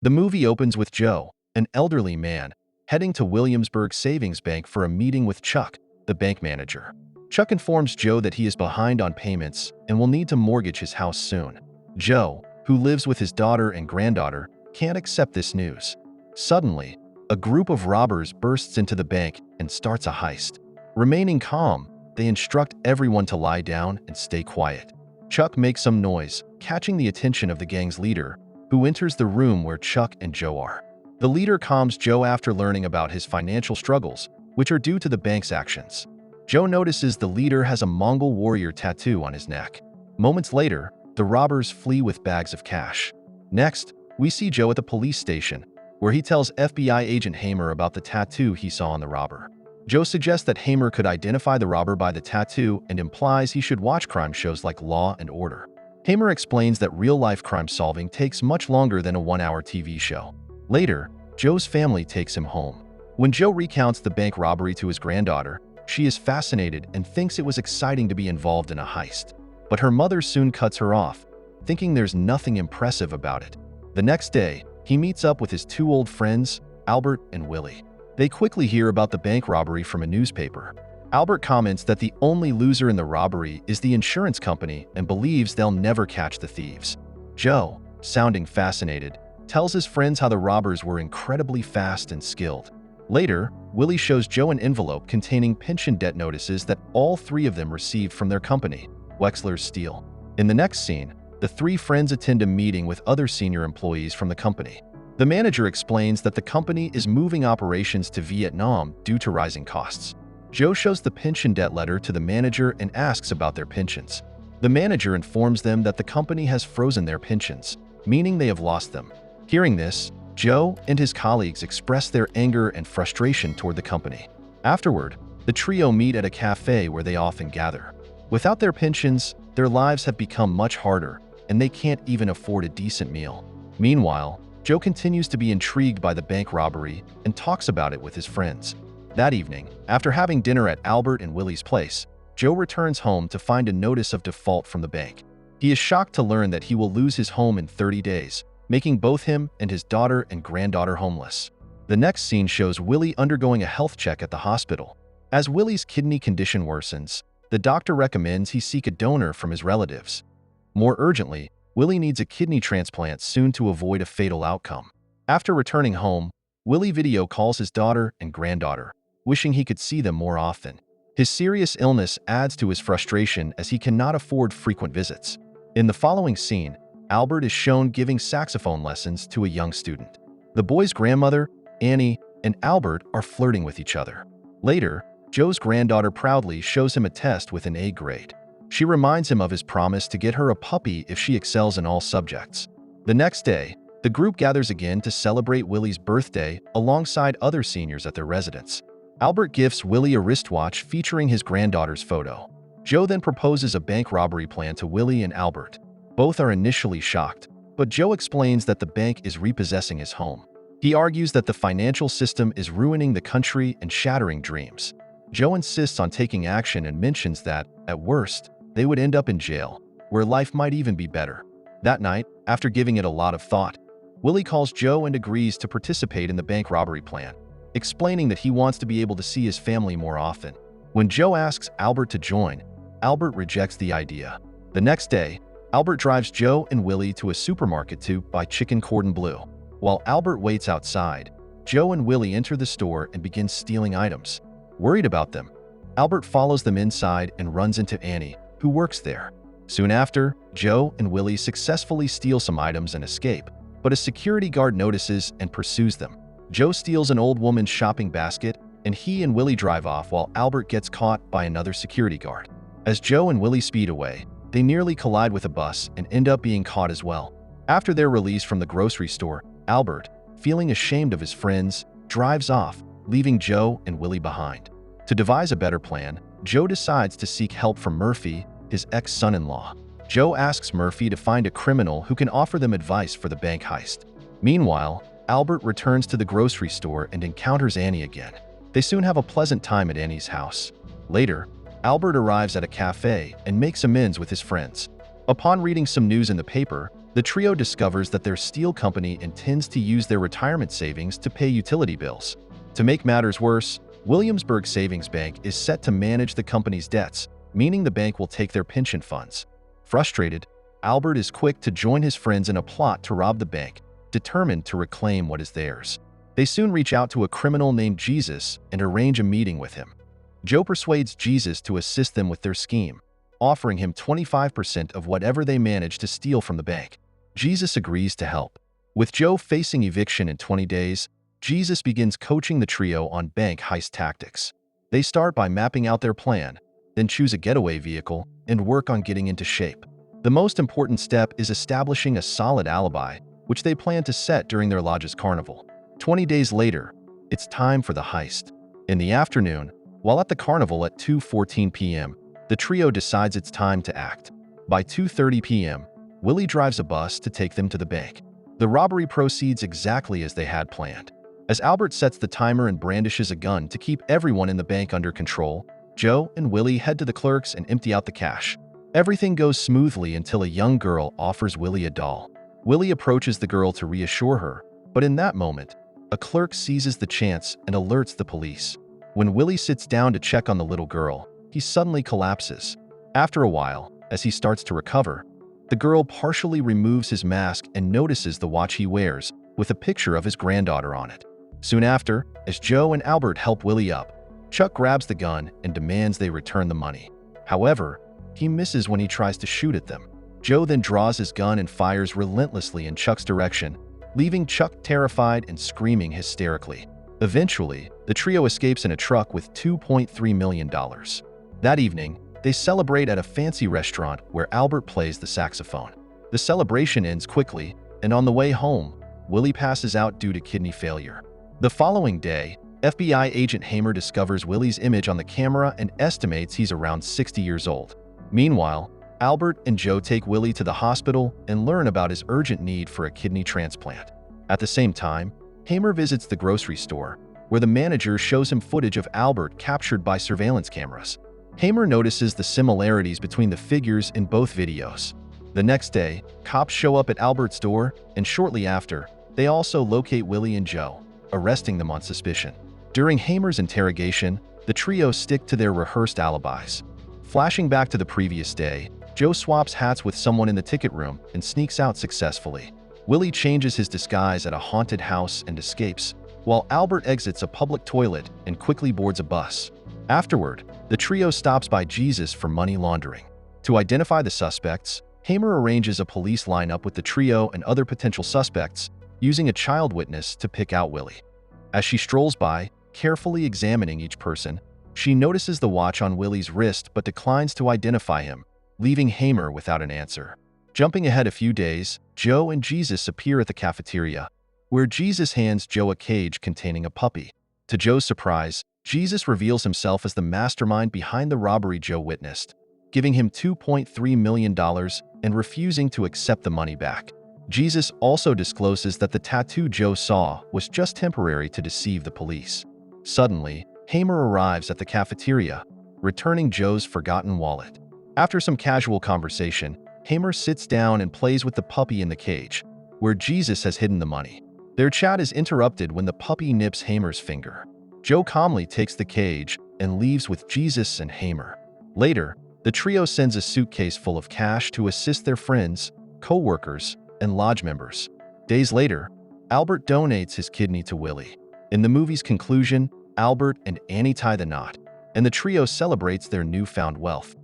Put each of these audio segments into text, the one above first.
The movie opens with Joe, an elderly man, heading to Williamsburg Savings Bank for a meeting with Chuck, the bank manager. Chuck informs Joe that he is behind on payments and will need to mortgage his house soon. Joe, who lives with his daughter and granddaughter, can't accept this news. Suddenly, a group of robbers bursts into the bank and starts a heist. Remaining calm, they instruct everyone to lie down and stay quiet. Chuck makes some noise, catching the attention of the gang's leader, who enters the room where Chuck and Joe are. The leader calms Joe after learning about his financial struggles, which are due to the bank's actions. Joe notices the leader has a Mongol warrior tattoo on his neck. Moments later, the robbers flee with bags of cash. Next, we see Joe at the police station, where he tells FBI agent Hamer about the tattoo he saw on the robber. Joe suggests that Hamer could identify the robber by the tattoo and implies he should watch crime shows like Law and Order. Hamer explains that real-life crime solving takes much longer than a one-hour TV show. Later, Joe's family takes him home. When Joe recounts the bank robbery to his granddaughter, she is fascinated and thinks it was exciting to be involved in a heist. But her mother soon cuts her off, thinking there's nothing impressive about it. The next day, he meets up with his two old friends, Albert and Willie. They quickly hear about the bank robbery from a newspaper. Albert comments that the only loser in the robbery is the insurance company and believes they'll never catch the thieves. Joe, sounding fascinated, tells his friends how the robbers were incredibly fast and skilled. Later, Willie shows Joe an envelope containing pension debt notices that all three of them received from their company, Wexler's Steel. In the next scene, the three friends attend a meeting with other senior employees from the company. The manager explains that the company is moving operations to Vietnam due to rising costs. Joe shows the pension debt letter to the manager and asks about their pensions. The manager informs them that the company has frozen their pensions, meaning they have lost them. Hearing this, Joe and his colleagues express their anger and frustration toward the company. Afterward, the trio meet at a cafe where they often gather. Without their pensions, their lives have become much harder, and they can't even afford a decent meal. Meanwhile, Joe continues to be intrigued by the bank robbery and talks about it with his friends. That evening, after having dinner at Albert and Willie's place, Joe returns home to find a notice of default from the bank. He is shocked to learn that he will lose his home in 30 days, making both him and his daughter and granddaughter homeless. The next scene shows Willie undergoing a health check at the hospital. As Willie's kidney condition worsens, the doctor recommends he seek a donor from his relatives. More urgently, Willie needs a kidney transplant soon to avoid a fatal outcome. After returning home, Willie video calls his daughter and granddaughter, wishing he could see them more often. His serious illness adds to his frustration as he cannot afford frequent visits. In the following scene, Albert is shown giving saxophone lessons to a young student. The boy's grandmother, Annie, and Albert are flirting with each other. Later, Joe's granddaughter proudly shows him a test with an A grade. She reminds him of his promise to get her a puppy if she excels in all subjects. The next day, the group gathers again to celebrate Willie's birthday alongside other seniors at their residence. Albert gifts Willie a wristwatch featuring his granddaughter's photo. Joe then proposes a bank robbery plan to Willie and Albert. Both are initially shocked, but Joe explains that the bank is repossessing his home. He argues that the financial system is ruining the country and shattering dreams. Joe insists on taking action and mentions that, at worst, they would end up in jail, where life might even be better. That night, after giving it a lot of thought, Willie calls Joe and agrees to participate in the bank robbery plan, explaining that he wants to be able to see his family more often. When Joe asks Albert to join, Albert rejects the idea. The next day, Albert drives Joe and Willie to a supermarket to buy chicken cordon bleu. While Albert waits outside, Joe and Willie enter the store and begin stealing items. Worried about them, Albert follows them inside and runs into Annie, who works there. Soon after, Joe and Willie successfully steal some items and escape, but a security guard notices and pursues them. Joe steals an old woman's shopping basket, and he and Willie drive off while Albert gets caught by another security guard. As Joe and Willie speed away, they nearly collide with a bus and end up being caught as well. After their release from the grocery store, Albert, feeling ashamed of his friends, drives off, leaving Joe and Willie behind. To devise a better plan, Joe decides to seek help from Murphy, his ex-son-in-law. Joe asks Murphy to find a criminal who can offer them advice for the bank heist. Meanwhile, Albert returns to the grocery store and encounters Annie again. They soon have a pleasant time at Annie's house. Later, Albert arrives at a cafe and makes amends with his friends. Upon reading some news in the paper, The trio discovers that their steel company intends to use their retirement savings to pay utility bills. To make matters worse, Williamsburg Savings Bank is set to manage the company's debts, meaning the bank will take their pension funds. Frustrated, Albert is quick to join his friends in a plot to rob the bank, determined to reclaim what is theirs. They soon reach out to a criminal named Jesus and arrange a meeting with him. Joe persuades Jesus to assist them with their scheme, offering him 25% of whatever they manage to steal from the bank. Jesus agrees to help. With Joe facing eviction in 20 days, Jesus begins coaching the trio on bank heist tactics. They start by mapping out their plan, then choose a getaway vehicle and work on getting into shape. The most important step is establishing a solid alibi, which they plan to set during their lodge's carnival. 20 days later, it's time for the heist. In the afternoon, while at the carnival at 2:14 p.m., the trio decides it's time to act. By 2:30 p.m., Willie drives a bus to take them to the bank. The robbery proceeds exactly as they had planned. As Albert sets the timer and brandishes a gun to keep everyone in the bank under control, Joe and Willie head to the clerks and empty out the cash. Everything goes smoothly until a young girl offers Willie a doll. Willie approaches the girl to reassure her, but in that moment, a clerk seizes the chance and alerts the police. When Willie sits down to check on the little girl, he suddenly collapses. After a while, as he starts to recover, the girl partially removes his mask and notices the watch he wears, with a picture of his granddaughter on it. Soon after, as Joe and Albert help Willie up, Chuck grabs the gun and demands they return the money. However, he misses when he tries to shoot at them. Joe then draws his gun and fires relentlessly in Chuck's direction, leaving Chuck terrified and screaming hysterically. Eventually, the trio escapes in a truck with $2.3 million. That evening, they celebrate at a fancy restaurant where Albert plays the saxophone. The celebration ends quickly, and on the way home, Willie passes out due to kidney failure. The following day, FBI agent Hamer discovers Willie's image on the camera and estimates he's around 60 years old. Meanwhile, Albert and Joe take Willie to the hospital and learn about his urgent need for a kidney transplant. At the same time, Hamer visits the grocery store, where the manager shows him footage of Albert captured by surveillance cameras. Hamer notices the similarities between the figures in both videos. The next day, cops show up at Albert's door, and shortly after, they also locate Willie and Joe, arresting them on suspicion. During Hamer's interrogation, the trio stick to their rehearsed alibis. Flashing back to the previous day, Joe swaps hats with someone in the ticket room and sneaks out successfully. Willie changes his disguise at a haunted house and escapes, while Albert exits a public toilet and quickly boards a bus. Afterward, the trio stops by Jesus for money laundering. To identify the suspects, Hamer arranges a police lineup with the trio and other potential suspects, using a child witness to pick out Willie. As she strolls by, carefully examining each person, she notices the watch on Willie's wrist but declines to identify him, leaving Hamer without an answer. Jumping ahead a few days, Joe and Jesus appear at the cafeteria, where Jesus hands Joe a cage containing a puppy. To Joe's surprise, Jesus reveals himself as the mastermind behind the robbery Joe witnessed, giving him $2.3 million and refusing to accept the money back. Jesus also discloses that the tattoo Joe saw was just temporary to deceive the police. Suddenly, Hamer arrives at the cafeteria, returning Joe's forgotten wallet. After some casual conversation, Hamer sits down and plays with the puppy in the cage, where Jesus has hidden the money. Their chat is interrupted when the puppy nips Hamer's finger. Joe calmly takes the cage and leaves with Jesus and Hamer. Later, the trio sends a suitcase full of cash to assist their friends, co-workers, and lodge members. Days later, Albert donates his kidney to Willie. In the movie's conclusion, Albert and Annie tie the knot, and the trio celebrates their newfound wealth.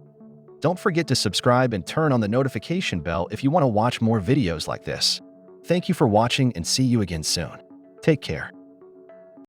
Don't forget to subscribe and turn on the notification bell if you want to watch more videos like this. Thank you for watching and see you again soon. Take care.